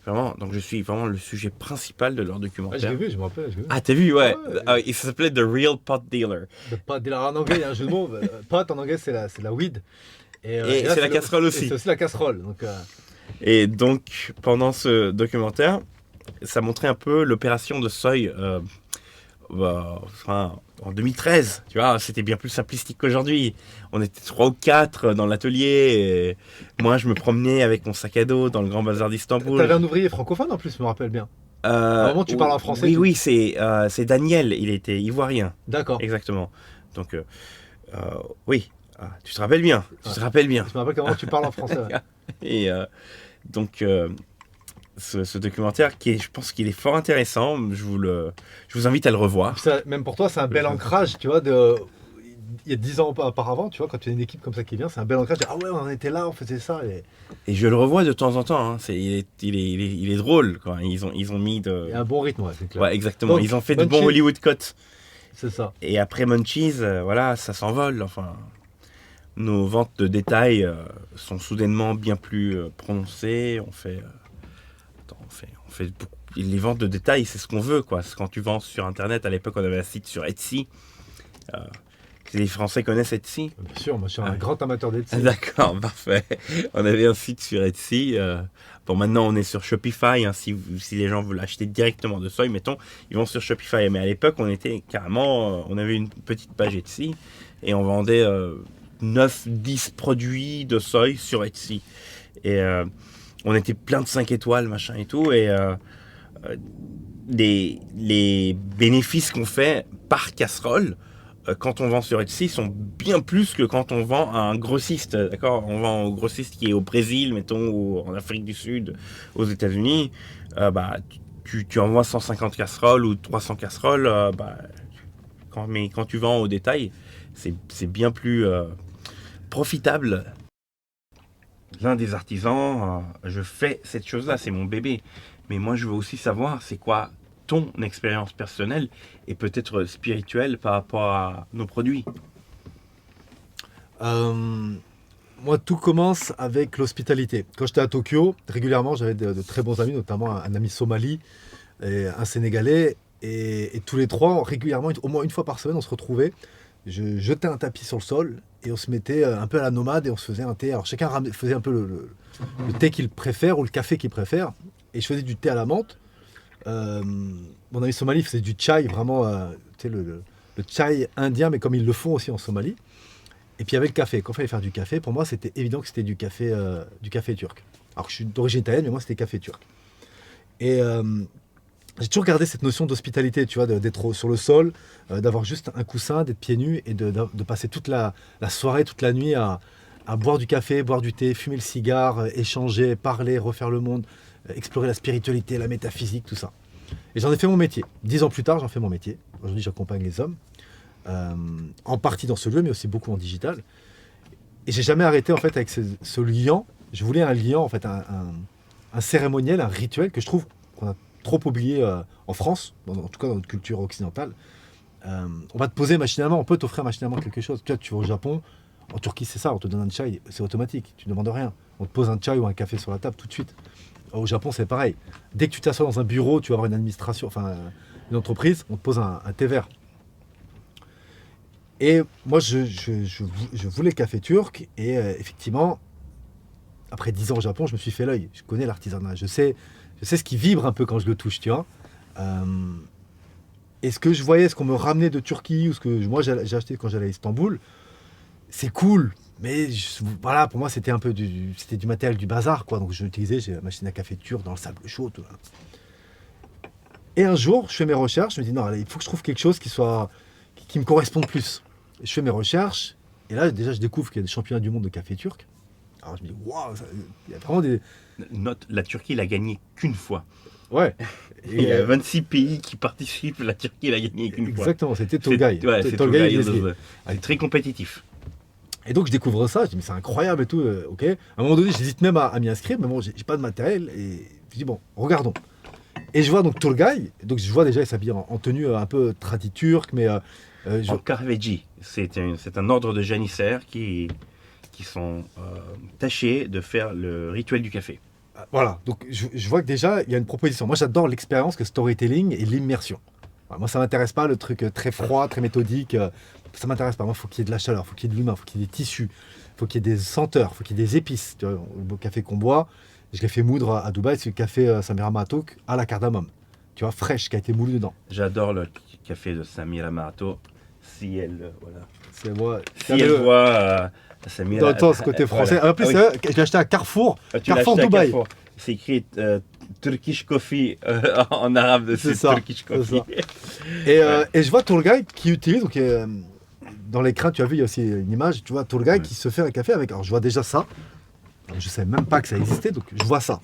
Vraiment, donc je suis vraiment le sujet principal de leur Ouais, je documentaire. l'ai vu, je me rappelle. Je l'ai vu. Ah, t'as vu, ouais. Ouais. Il s'appelait The Real Pot Dealer. De pot dealer en anglais, il y a un jeu de mots. Pot en anglais, c'est la weed. Et là, c'est la casserole et aussi. c'est aussi la casserole. Donc, Et donc, pendant ce documentaire, ça montrait un peu l'opération de Soy en 2013. Tu vois, c'était bien plus simplistique qu'aujourd'hui. On était 3 ou 4 dans l'atelier. Et moi, je me promenais avec mon sac à dos dans le Grand Bazar d'Istanbul. t'avais un ouvrier francophone en plus, je me rappelle bien. un moment, tu parles en français, Oui, tu- oui, c'est Daniel. Il était ivoirien. D'accord. Exactement. Donc, oui. Ah, tu te rappelles bien. Tu te rappelles bien. Je me rappelle comment tu parles en français. Ouais. Et donc, ce documentaire, je pense qu'il est fort intéressant. Je vous invite à le revoir. Puis ça, même pour toi, c'est un bel ancrage, tu vois, il y a 10 ans auparavant, tu vois, quand tu as une équipe comme ça qui vient, c'est un bel ancrage. Ah ouais, on en était là, on faisait ça. Et je le revois de temps en temps. Hein. Il est drôle. Quoi. Ils ont mis de. Il y a un bon rythme, ouais, c'est clair. Ouais, exactement. Donc, Ils ont fait de bons Munchies. Hollywood cuts. C'est ça. Et après Munchies, voilà, ça s'envole. Enfin, nos ventes de détail sont soudainement bien plus prononcées. On fait beaucoup. Les ventes de détail, c'est ce qu'on veut, quoi. C'est quand tu vends sur Internet. À l'époque, on avait un site sur Etsy. Les Français connaissent Etsy. Bien sûr, moi je suis un Ouais. grand amateur d'Etsy. D'accord, parfait. On avait un site sur Etsy. Bon, maintenant, on est sur Shopify. Hein, si les gens veulent acheter directement de Soy, mettons, ils vont sur Shopify. Mais à l'époque, on était carrément... on avait une petite page Etsy et on vendait 9-10 produits de Soy sur Etsy. Et on était plein de 5 étoiles, machin et tout. Et les bénéfices qu'on fait par casserole, quand on vend sur Etsy, sont bien plus que quand on vend à un grossiste. D'accord, on vend au grossiste qui est au Brésil, mettons, ou en Afrique du Sud, aux États-Unis. Tu envoies 150 casseroles ou 300 casseroles. Mais quand tu vends au détail, c'est bien plus profitable. L'un des artisans, je fais cette chose-là, c'est mon bébé. Mais moi, je veux aussi savoir c'est quoi ton expérience personnelle et peut-être spirituelle par rapport à nos produits. Moi, tout commence avec l'hospitalité. Quand j'étais à Tokyo, régulièrement, j'avais de très bons amis, notamment un ami somali et un sénégalais. Et tous les trois, régulièrement, au moins une fois par semaine, on se retrouvait. Je jetais un tapis sur le sol et on se mettait un peu à la nomade et on se faisait un thé. Alors chacun faisait un peu le thé qu'il préfère ou le café qu'il préfère. Et je faisais du thé à la menthe. Mon ami somali faisait du chai, vraiment tu sais, le chai indien, mais comme ils le font aussi en Somalie. Et puis avec le café, quand il fallait faire du café, pour moi c'était évident que c'était du café turc. Alors que je suis d'origine italienne, mais moi c'était café turc. Et j'ai toujours gardé cette notion d'hospitalité, tu vois, d'être sur le sol, d'avoir juste un coussin, d'être pieds nus et de passer toute la soirée, toute la nuit à boire du café, boire du thé, fumer le cigare, échanger, parler, refaire le monde, explorer la spiritualité, la métaphysique, tout ça. Et j'en ai fait mon métier. 10 ans plus tard, j'en fais mon métier. Aujourd'hui, j'accompagne les hommes, en partie dans ce lieu, mais aussi beaucoup en digital. Et j'ai jamais arrêté en fait avec ce liant. Je voulais un liant, en fait, un cérémoniel, un rituel que je trouve qu'on a trop oublié en France, en tout cas dans notre culture occidentale. On va te poser machinalement, on peut t'offrir machinalement quelque chose. Tu vois, tu vas au Japon, en Turquie c'est ça, on te donne un chai, c'est automatique, tu ne demandes rien. On te pose un chai ou un café sur la table tout de suite. Au Japon c'est pareil. Dès que tu t'assois dans un bureau, tu vas avoir une administration, enfin une entreprise, on te pose un thé vert. Et moi je voulais café turc et effectivement, après 10 ans au Japon, je me suis fait l'œil. Je connais l'artisanat, je sais ce qui vibre un peu quand je le touche, tu vois. Et ce que je voyais, ce qu'on me ramenait de Turquie, ou ce que moi j'ai acheté quand j'allais à Istanbul, c'est cool. Mais voilà, pour moi, c'était un peu du matériel du bazar, quoi. Donc, j'ai la machine à café turc dans le sable chaud, tout ça. Et un jour, je fais mes recherches, je me dis, non, allez, il faut que je trouve quelque chose qui me corresponde plus. je fais mes recherches, et là, déjà, je découvre qu'il y a des championnats du monde de café turc. Alors, je me dis, waouh, il y a vraiment des... Note, la Turquie l'a gagné qu'une fois. Ouais. Il y a 26 pays qui participent, la Turquie l'a gagné qu'une fois. Exactement, c'était Tolgay. C'est Tolgay, Tolgay, c'est très compétitif. Et donc je découvre ça, je dis mais c'est incroyable et tout, ok. À un moment donné, j'hésite même à m'y inscrire, mais bon, j'ai pas de matériel et je dis bon, regardons. Et je vois donc Tolgay, donc je vois déjà il s'habille en tenue un peu tradi turque, mais En Kahveci, c'est un ordre de janissaires qui sont tâchés de faire le rituel du café. voilà, donc je vois que déjà il y a une proposition. Moi j'adore l'expérience, le storytelling et l'immersion. Voilà, moi ça m'intéresse pas le truc très froid, très méthodique. Ça m'intéresse pas. Moi, il faut qu'il y ait de la chaleur, il faut qu'il y ait de l'humain, il faut qu'il y ait des tissus, il faut qu'il y ait des senteurs, il faut qu'il y ait des épices. Tu vois, le beau café qu'on boit, je l'ai fait moudre à Dubaï, c'est le café Samira Matok à la cardamome. Tu vois, fraîche, qui a été moulu dedans. J'adore le café de Samira Mahato. Si elle, voilà. C'est moi. Si elle voit Samira. Dans ce côté français. Voilà. En plus, oui. je l'ai acheté à Carrefour. Tu l'as Carrefour acheté à Dubaï. Carrefour. C'est écrit Turkish Coffee en arabe dessus. C'est ça, Turkish Coffee. Et je vois Tolgay qui utilise, donc, dans l'écran, tu as vu, il y a aussi une image, tu vois, Tolgay qui se fait un café avec. Alors, je vois déjà ça. Alors, je ne savais même pas que ça existait, donc je vois ça.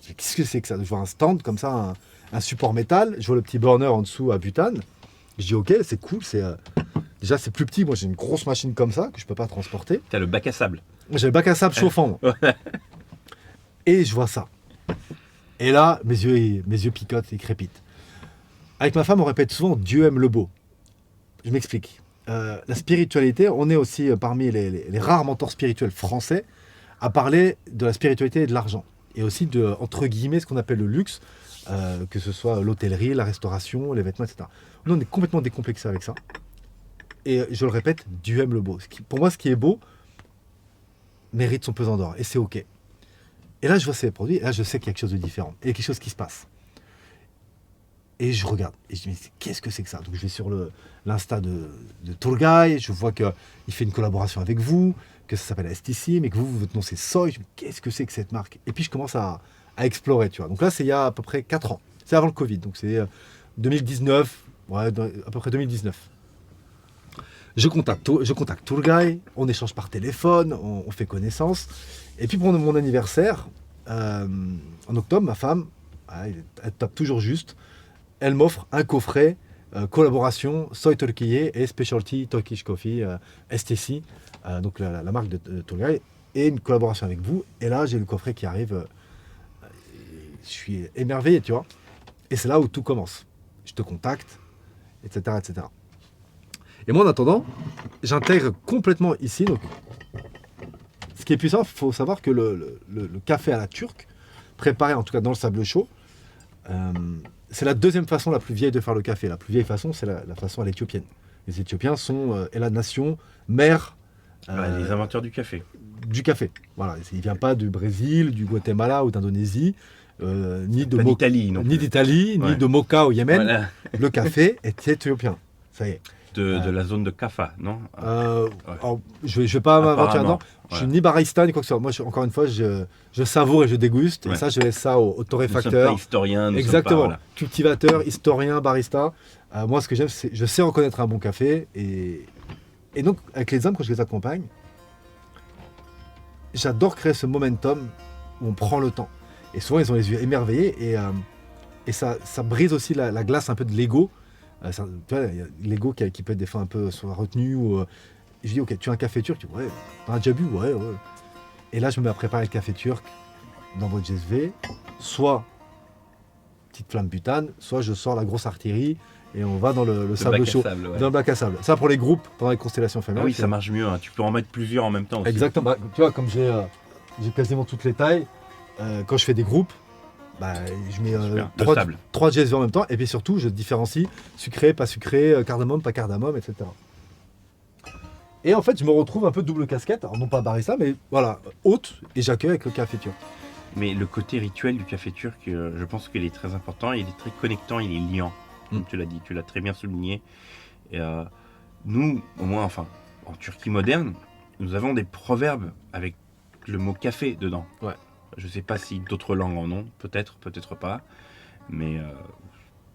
Qu'est-ce que c'est que ça? Je vois un stand comme ça, un support métal. Je vois le petit burner en dessous à butane. Je dis, ok, c'est cool. Déjà, c'est plus petit. Moi, j'ai une grosse machine comme ça que je ne peux pas transporter. Tu as le bac à sable. J'ai le bac à sable chauffant. Moi. Et je vois ça. Et là, mes yeux picotent et crépitent. Avec ma femme, on répète souvent Dieu aime le beau. Je m'explique. La spiritualité, on est aussi parmi les rares mentors spirituels français à parler de la spiritualité et de l'argent. Et aussi de, entre guillemets, ce qu'on appelle le luxe, que ce soit l'hôtellerie, la restauration, les vêtements, etc. Nous, on est complètement décomplexé avec ça. Et je le répète, Dieu aime le beau. Pour moi, ce qui est beau mérite son pesant d'or. Et c'est OK. Et là, je vois ces produits, et là, je sais qu'il y a quelque chose de différent. Et il y a quelque chose qui se passe. Et je regarde. Et je me dis, qu'est-ce que c'est que ça? Donc, je vais sur l'Insta de Tolgay. Je vois qu'il fait une collaboration avec vous, que ça s'appelle STC, mais que vous, votre nom, c'est Soy. Je me dis, qu'est-ce que c'est que cette marque? Et puis, je commence à explorer, tu vois. Donc là, c'est il y a à peu près 4 ans. C'est avant le Covid. Donc, c'est 2019. Ouais, à peu près 2019. Je contacte Tolgay, on échange par téléphone, on fait connaissance. Et puis pour mon anniversaire, en octobre, ma femme, elle tape toujours juste, elle m'offre un coffret collaboration Soy Turkiye et Specialty Turkish Coffee STC, donc la marque de Tolgay, et une collaboration avec vous. Et là, j'ai le coffret qui arrive. Je suis émerveillé, tu vois. Et c'est là où tout commence. Je te contacte, etc., etc. Et moi, en attendant, j'intègre complètement ici. Donc, ce qui est puissant, il faut savoir que le café à la turque, préparé en tout cas dans le sable chaud, c'est la deuxième façon la plus vieille de faire le café. La plus vieille façon, c'est la façon à l'éthiopienne. Les Éthiopiens sont la nation mère les inventeurs du café. Du café. Voilà, il ne vient pas du Brésil, du Guatemala ou d'Indonésie, ni d'Italie, ni d'Italie, ni de Mocha au Yémen. Voilà. Le café est éthiopien. Ça y est. De la zone de Kaffa, non? Alors, je vais pas m'aventurer dedans. Je suis ni barista ni quoi que ce soit. Moi, encore une fois, je savoure et je déguste. Et ça, je laisse ça au torréfacteur. Nous sommes pas historiens. Exactement. Pas, voilà. Cultivateur, historien, barista. Moi, ce que j'aime, c'est je sais reconnaître un bon café. Et donc, avec les hommes, quand je les accompagne, j'adore créer ce momentum où on prend le temps. Et souvent, ils ont les yeux émerveillés. Et ça brise aussi la glace un peu de l'ego. Tu vois, il y a l'ego qui peut être des fois un peu sur la retenue. Je dis, ok, tu as un café turc? Tu dis, ouais, t'en as déjà bu? Ouais. Et là, je me mets à préparer le café turc dans votre GSV. Soit petite flamme butane, soit je sors la grosse artillerie et on va dans le sable chaud, dans le bac à sable. Ça, pour les groupes, pendant les constellations familiales. Ah oui, ça marche mieux. Hein. Tu peux en mettre plusieurs en même temps aussi. Exactement. Bah, tu vois, comme j'ai quasiment toutes les tailles, quand je fais des groupes, je mets 3 GSV en même temps, et puis surtout je différencie sucré, pas sucré, cardamome, pas cardamome, etc. Et en fait je me retrouve un peu double casquette, alors non pas barista, mais voilà, hôte, et j'accueille avec le café turc. Mais le côté rituel du café turc, je pense qu'il est très important, il est très connectant, il est liant, comme tu l'as dit, tu l'as très bien souligné. Et, nous, au moins, enfin, en Turquie moderne, nous avons des proverbes avec le mot café dedans. Ouais. Je ne sais pas si d'autres langues en ont, peut-être pas, mais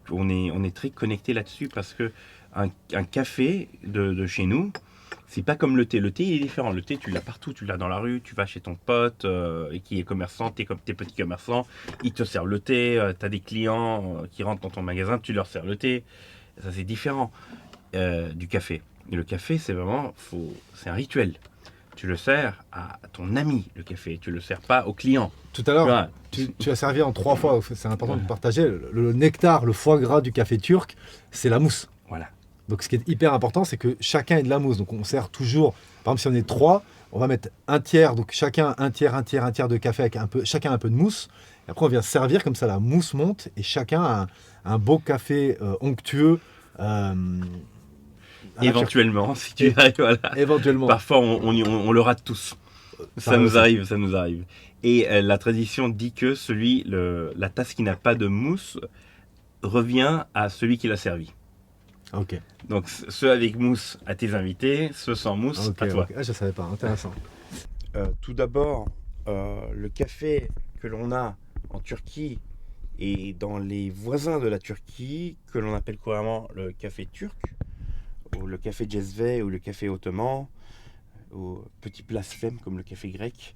on est très connecté là-dessus parce que un café de chez nous, C'est pas comme le thé. Le thé, il est différent. Le thé, tu l'as partout. Tu l'as dans la rue, tu vas chez ton pote et qui est commerçant, t'es comme tes petits commerçants. Ils te servent le thé. Tu as des clients qui rentrent dans ton magasin, tu leur sers le thé. Ça, c'est différent du café. Et le café, c'est vraiment, c'est un rituel. Tu le sers à ton ami, le café. Tu le sers pas au client. Tout à l'heure, Ouais. tu as servi en 3 fois, c'est important de partager. Le nectar, le foie gras du café turc, c'est la mousse. Voilà. Donc ce qui est hyper important, c'est que chacun ait de la mousse. Donc on sert toujours, par exemple si on est 3, on va mettre un tiers, donc chacun un tiers de café avec chacun un peu de mousse. Et après on vient servir, comme ça la mousse monte et chacun a un beau café onctueux. Éventuellement, si tu arrives, voilà. Éventuellement. Parfois, on le rate tous. Ça nous arrive. Et la tradition dit que la tasse qui n'a pas de mousse revient à celui qui l'a servi. Ok. Donc, ceux avec mousse à tes invités, ceux sans mousse à toi. Ah, je ne savais pas, intéressant. Tout d'abord, le café que l'on a en Turquie et dans les voisins de la Turquie, que l'on appelle couramment le café turc, ou le café Cezve, ou le café ottoman, ou petit blasphème comme le café grec.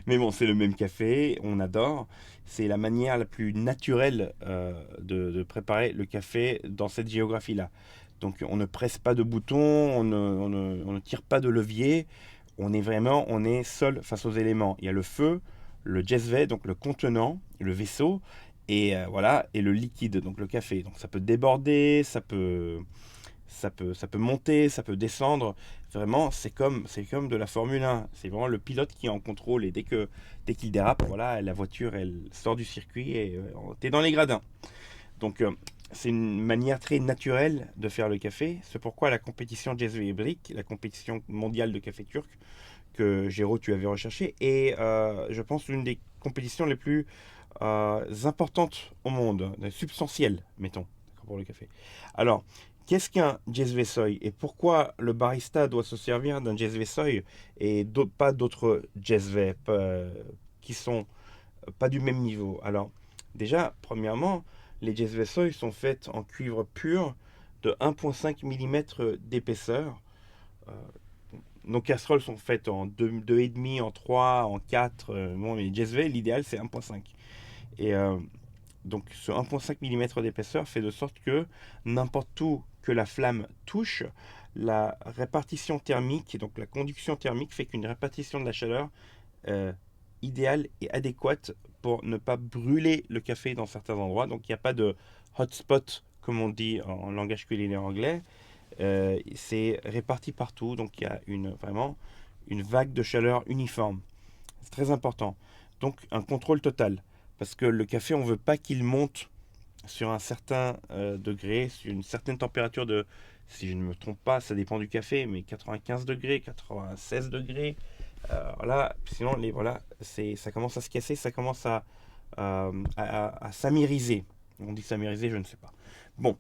Mais bon, c'est le même café, on adore. C'est la manière la plus naturelle de préparer le café dans cette géographie-là. Donc on ne presse pas de bouton, on ne tire pas de levier. On est seul face aux éléments. Il y a le feu, le Cezve, donc le contenant, le vaisseau, et voilà, et le liquide, donc le café. Donc ça peut déborder, ça peut monter, ça peut descendre. Vraiment, c'est comme de la Formule 1. C'est vraiment le pilote qui est en contrôle et dès qu'il dérape, voilà, la voiture, elle sort du circuit et t'es dans les gradins. Donc, c'est une manière très naturelle de faire le café. C'est pourquoi la compétition Cezve Ibrik, la compétition mondiale de café turc, que Géraud, tu avais recherché, est, je pense, l'une des compétitions les plus importantes au monde, substantielles, mettons, pour le café. Alors, qu'est-ce qu'un Cezve Soy et pourquoi le barista doit se servir d'un Cezve Soy et pas d'autres Cezve qui sont pas du même niveau? Alors, déjà, premièrement, les Cezve Soy sont faits en cuivre pur de 1,5 mm d'épaisseur. Nos casseroles sont faites en 2,5, en 3, en 4. Bon, les Cezve, l'idéal, c'est 1,5. Et donc, ce 1,5 mm d'épaisseur fait de sorte que n'importe où que la flamme touche, la répartition thermique, donc la conduction thermique, fait qu'une répartition de la chaleur idéale et adéquate pour ne pas brûler le café dans certains endroits. Donc, il n'y a pas de hotspot, comme on dit en langage culinaire anglais. C'est réparti partout, donc il y a vraiment une vague de chaleur uniforme. C'est très important. Donc, un contrôle total. Parce que le café, on ne veut pas qu'il monte sur un certain degré, sur une certaine température de, si je ne me trompe pas, ça dépend du café, mais 95 degrés, 96 degrés. Voilà, sinon, ça commence à se casser, ça commence à samiriser. On dit samiriser, je ne sais pas. Bon.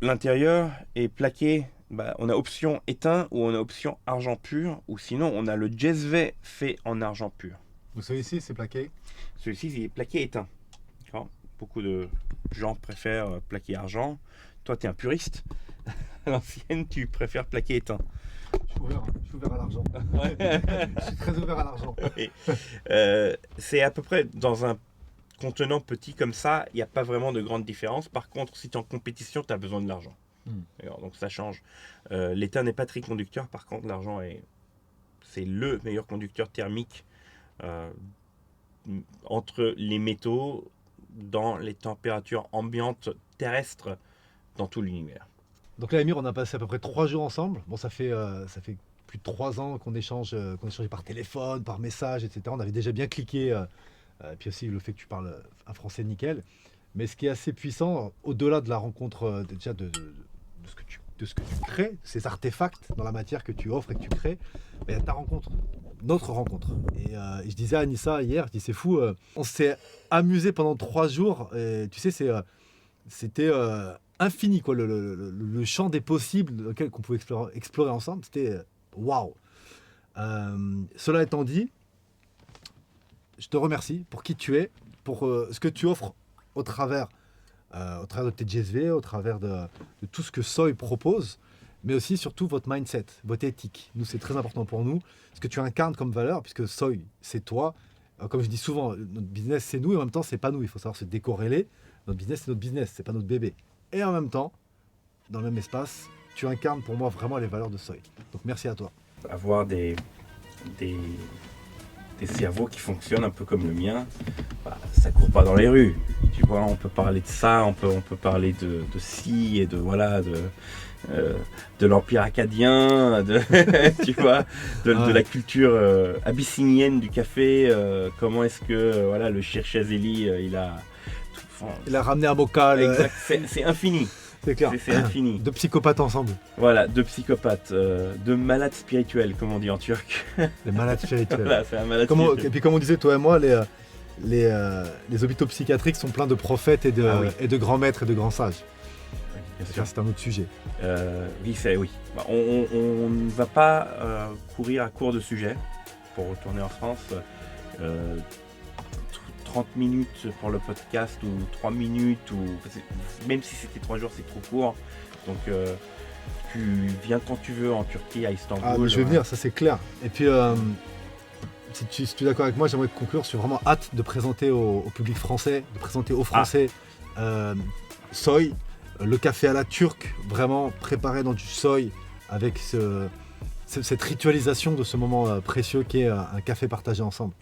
L'intérieur est plaqué. On a option éteint ou on a option argent pur, ou sinon on a le Cezve fait en argent pur. Donc celui-ci, c'est plaqué? Celui-ci, il est plaqué éteint. Beaucoup de gens préfèrent plaqué argent. Toi, tu es un puriste. À l'ancienne, tu préfères plaqué éteint. Je suis ouvert à l'argent. Je suis très ouvert à l'argent. Oui. C'est à peu près dans un contenant petit comme ça, il n'y a pas vraiment de grande différence. Par contre, si tu es en compétition, tu as besoin de l'argent. Donc ça change. L'étain n'est pas très conducteur, par contre, l'argent c'est le meilleur conducteur thermique entre les métaux dans les températures ambiantes terrestres dans tout l'univers. Donc là, Émir, on a passé à peu près 3 jours ensemble. Bon, ça fait plus de 3 ans qu'on échangeait par téléphone, par message, etc. On avait déjà bien cliqué. Puis aussi le fait que tu parles un français nickel. Mais ce qui est assez puissant, au-delà de la rencontre déjà de ce que tu crées, ces artefacts dans la matière que tu offres et que tu crées, il y a ta rencontre, notre rencontre. Et je disais à Anissa hier, je dis c'est fou, on s'est amusé pendant 3 jours. Et, tu sais, c'était infini, quoi, le champ des possibles lequel qu'on pouvait explorer ensemble. C'était waouh. Cela étant dit, je te remercie pour qui tu es, pour ce que tu offres au travers de tes Cezve, au travers de tout ce que Soy propose. mais aussi surtout votre mindset, votre éthique. Nous, c'est très important pour nous, ce que tu incarnes comme valeur, puisque Soy, c'est toi. Comme je dis souvent, notre business, c'est nous, et en même temps, c'est pas nous. Il faut savoir se décorréler. Notre business, c'est notre business, c'est pas notre bébé. Et en même temps, dans le même espace, tu incarnes pour moi vraiment les valeurs de Soy. Donc merci à toi. Avoir des cerveaux qui fonctionnent un peu comme le mien, bah, ça court pas dans les rues. Tu vois, on peut parler de ça, on peut parler de ci et de voilà, de l'Empire acadien, tu vois, de la culture abyssinienne du café. Comment est-ce que voilà, le Chirchazeli, il a ramené un bocal. Exact, c'est infini. C'est clair. C'est infini. Deux psychopathes ensemble. Voilà, deux psychopathes, deux malades spirituels, comme on dit en turc. Les malades spirituels. Voilà, c'est un malade Et puis comme on disait, toi et moi, les hôpitaux psychiatriques sont pleins de prophètes et de grands maîtres et de grands sages. Bien sûr. C'est un autre sujet. Oui. Bah, on ne va pas courir à court de sujets pour retourner en France. 30 minutes pour le podcast ou 3 minutes, même si c'était 3 jours, c'est trop court. Donc tu viens quand tu veux en Turquie, à Istanbul. Ah, mais je vais venir, ça c'est clair. Et puis, si tu es d'accord avec moi, j'aimerais conclure. Je suis vraiment hâte de présenter au public français, de présenter aux Français Soy, le café à la turque, vraiment préparé dans du soy, avec cette ritualisation de ce moment précieux qui est un café partagé ensemble.